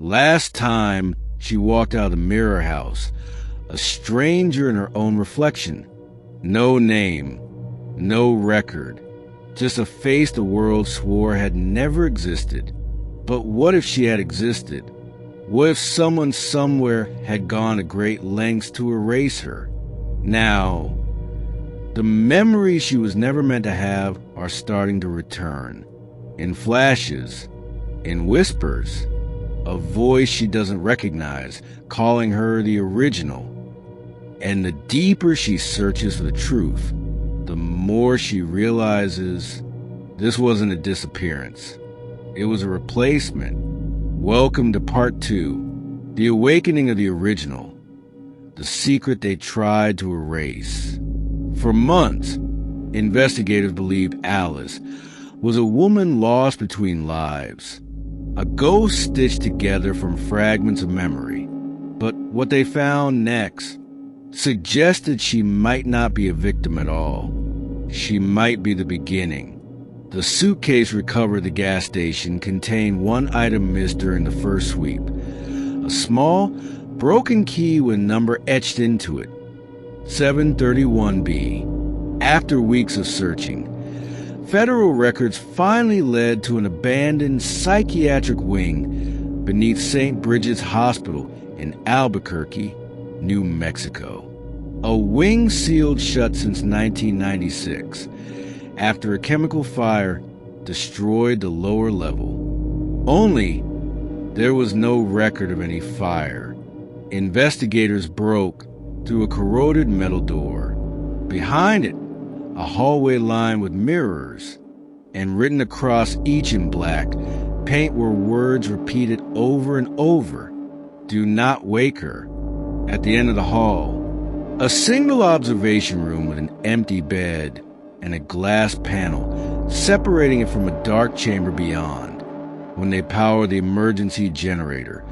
Last time she walked out of the mirror house, a stranger in her own reflection. No name, no record, just a face the world swore had never existed. But what if she had existed? What if someone somewhere had gone to great lengths to erase her? Now, the memories she was never meant to have are starting to return. In flashes, in whispers, a voice she doesn't recognize, calling her the original. And the deeper she searches for the truth, the more she realizes this wasn't a disappearance. It was a replacement. Welcome to part 2, the awakening of the original, the secret they tried to erase. For months, investigators believed Alice was a woman lost between lives, a ghost stitched together from fragments of memory. But what they found next suggested she might not be a victim at all. She might be the beginning. The suitcase recovered at the gas station contained one item missed during the first sweep, a small, broken key with a number etched into it, 731B. After weeks of searching, federal records finally led to an abandoned psychiatric wing beneath St. Bridget's Hospital in Albuquerque, New Mexico. A wing sealed shut since 1996, after a chemical fire destroyed the lower level. Only there was no record of any fire. Investigators broke through a corroded metal door. Behind it, a hallway lined with mirrors, and written across each in black paint were words repeated over and over: "Do not wake her." At the end of the hall, a single observation room with an empty bed and a glass panel separating it from a dark chamber beyond. When they powered the emergency generator,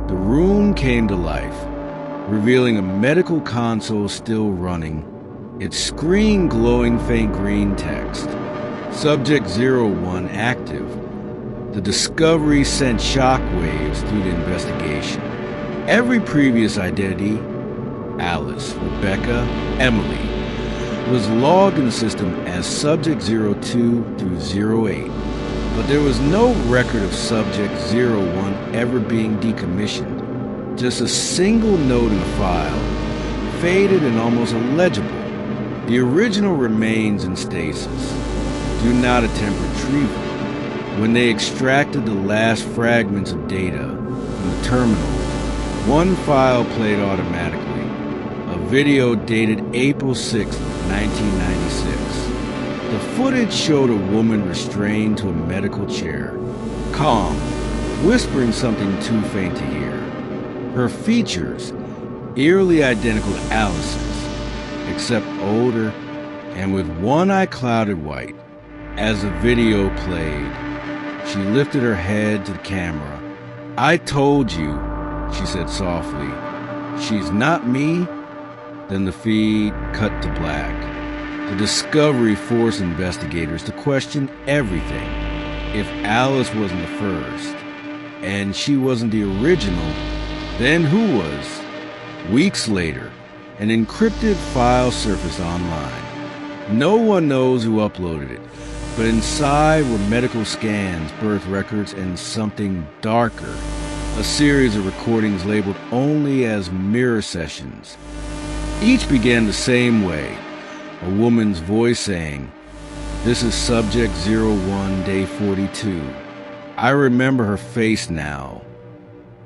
the room came to life, revealing a medical console still running, its screen glowing faint green text. Subject 01 active. The discovery sent shockwaves through the investigation. Every previous identity, Alice, Rebecca, Emily, was logged in the system as Subject 02 through 08, but there was no record of Subject 01 ever being decommissioned. Just a single note in the file, faded and almost illegible. The original remains in stasis. Do not attempt retrieval. When they extracted the last fragments of data from the terminal, one file played automatically. A video dated April 6, 1996. The footage showed a woman restrained to a medical chair, calm, whispering something too faint to hear. Her features, eerily identical to Alice's, except older and with one eye clouded white. As the video played, she lifted her head to the camera. "I told you," she said softly. "She's not me." Then the feed cut to black. The discovery forced investigators to question everything. If Alice wasn't the first, and she wasn't the original, then who was? Weeks later, an encrypted file surfaced online. No one knows who uploaded it, but inside were medical scans, birth records, and something darker. A series of recordings labeled only as mirror sessions. Each began the same way, a woman's voice saying, "This is Subject 01, Day 42. I remember her face now."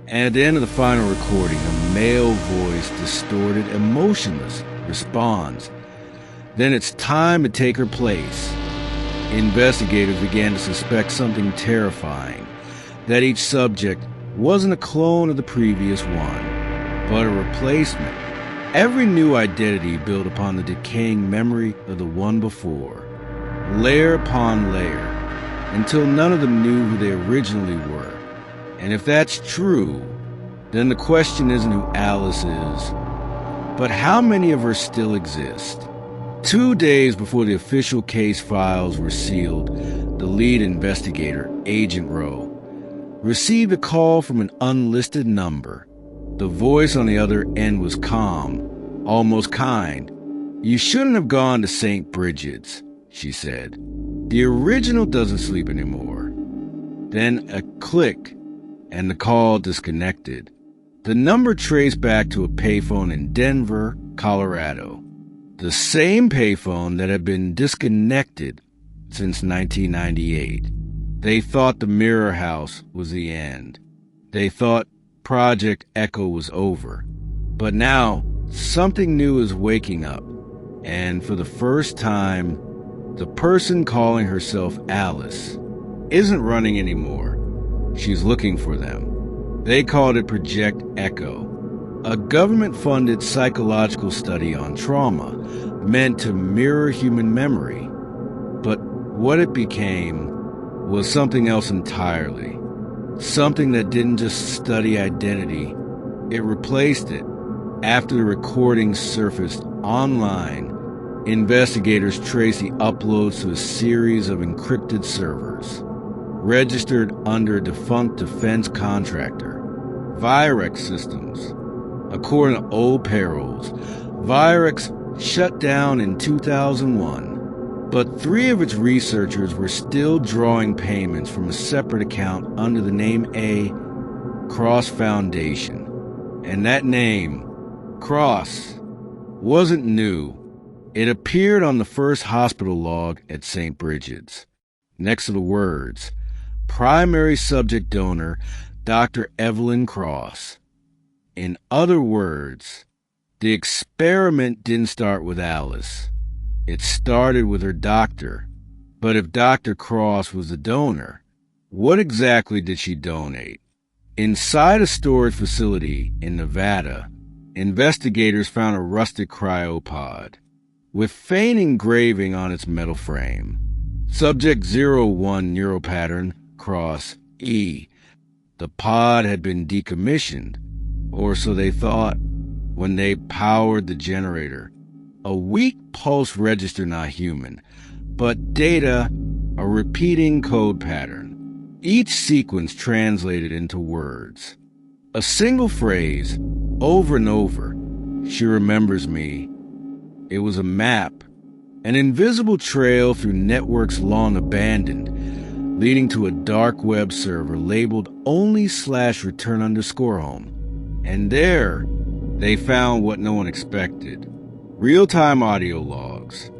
And at the end of the final recording, a male voice, distorted and motionless, responds, "Then it's time to take her place." Investigators began to suspect something terrifying, that each subject wasn't a clone of the previous one, but a replacement. Every new identity built upon the decaying memory of the one before, layer upon layer, until none of them knew who they originally were. And if that's true, then the question isn't who Alice is, but how many of her still exist. 2 days before the official case files were sealed, the lead investigator, Agent Rowe, received a call from an unlisted number. The voice on the other end was calm, almost kind. "You shouldn't have gone to St. Bridget's," she said. "The original doesn't sleep anymore." Then a click, and the call disconnected. The number traced back to a payphone in Denver, Colorado. The same payphone that had been disconnected since 1998. They thought the Mirror House was the end. They thought Project Echo was over. But now, something new is waking up. And for the first time, the person calling herself Alice isn't running anymore. She's looking for them. They called it Project Echo, a government-funded psychological study on trauma meant to mirror human memory. But what it became was something else entirely. Something that didn't just study identity, it replaced it. After the recordings surfaced online, investigators traced the uploads to a series of encrypted servers, registered under a defunct defense contractor, Virex Systems. According to old payrolls, Virex shut down in 2001. But 3 of its researchers were still drawing payments from a separate account under the name A. Cross Foundation. And that name, Cross, wasn't new. It appeared on the first hospital log at St. Bridget's, next to the words, "Primary subject donor, Dr. Evelyn Cross." In other words, the experiment didn't start with Alice. It started with her doctor. But if Dr. Cross was the donor, what exactly did she donate? Inside a storage facility in Nevada, investigators found a rusted cryopod with faint engraving on its metal frame. Subject 01 neural pattern, Cross E. The pod had been decommissioned, or so they thought, when they powered the generator. A weak pulse register, not human, but data, a repeating code pattern. Each sequence translated into words. A single phrase, over and over. "She remembers me." It was a map, an invisible trail through networks long abandoned, leading to a dark web server labeled only/return_home. And there, they found what no one expected. Real-time audio logs,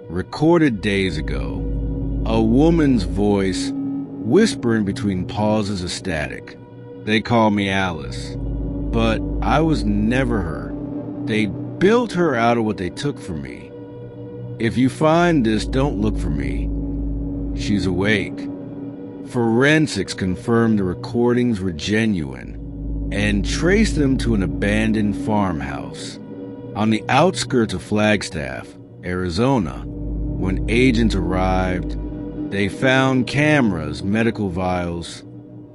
recorded days ago. A woman's voice, whispering between pauses of static. "They call me Alice, but I was never her. They built her out of what they took from me. If you find this, don't look for me. She's awake." Forensics confirmed the recordings were genuine and traced them to an abandoned farmhouse on the outskirts of Flagstaff, Arizona. When agents arrived, they found cameras, medical vials,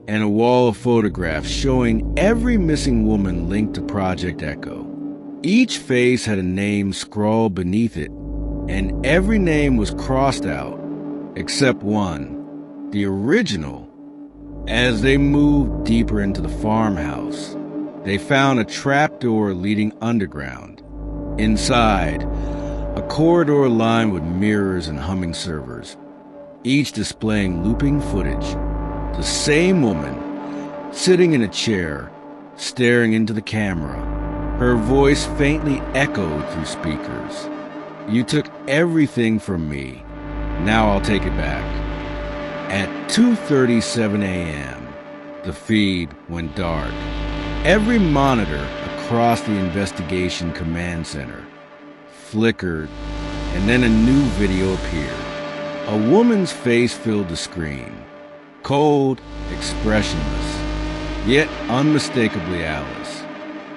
and a wall of photographs showing every missing woman linked to Project Echo. Each face had a name scrawled beneath it, and every name was crossed out, except one, the original. As they moved deeper into the farmhouse, they found a trapdoor leading underground. Inside, a corridor lined with mirrors and humming servers, each displaying looping footage. The same woman, sitting in a chair, staring into the camera, her voice faintly echoed through speakers. "You took everything from me. Now I'll take it back." At 2:37 a.m., the feed went dark. Every monitor across the investigation command center flickered, and then a new video appeared. A woman's face filled the screen, cold, expressionless, yet unmistakably Alice.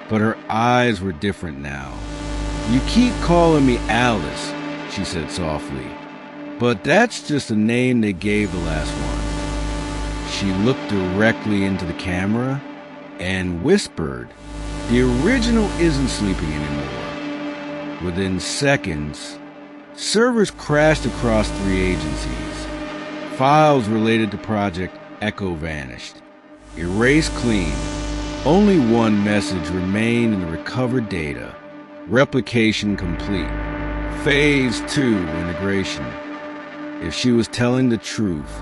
But her eyes were different now. "You keep calling me Alice," she said softly, "but that's just the name they gave the last one." She looked directly into the camera and whispered, "The original isn't sleeping anymore." Within seconds, servers crashed across 3 agencies. Files related to Project Echo vanished. Erase clean. Only one message remained in the recovered data. Replication complete. Phase 2 integration. If she was telling the truth,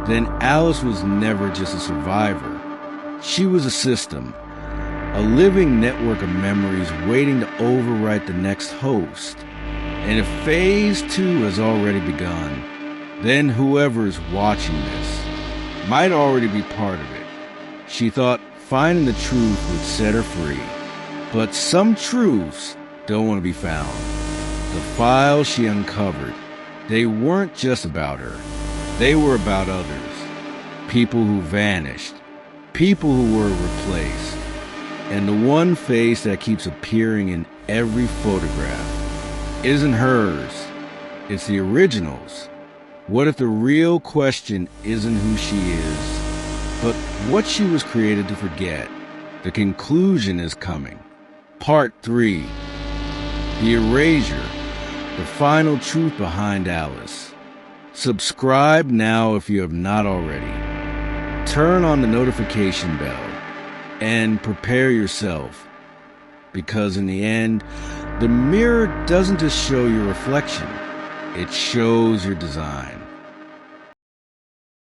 then Alice was never just a survivor. She was a system, a living network of memories waiting to overwrite the next host. And if Phase 2 has already begun, then whoever is watching this might already be part of it. She thought finding the truth would set her free. But some truths don't want to be found. The files she uncovered, they weren't just about her. They were about others. People who vanished. People who were replaced. And the one face that keeps appearing in every photograph isn't hers. It's the original's. What if the real question isn't who she is, but what she was created to forget? The conclusion is coming. Part 3. The Erasure. The final truth behind Alice. Subscribe now if you have not already. Turn on the notification bell and prepare yourself. Because in the end, the mirror doesn't just show your reflection, it shows your design.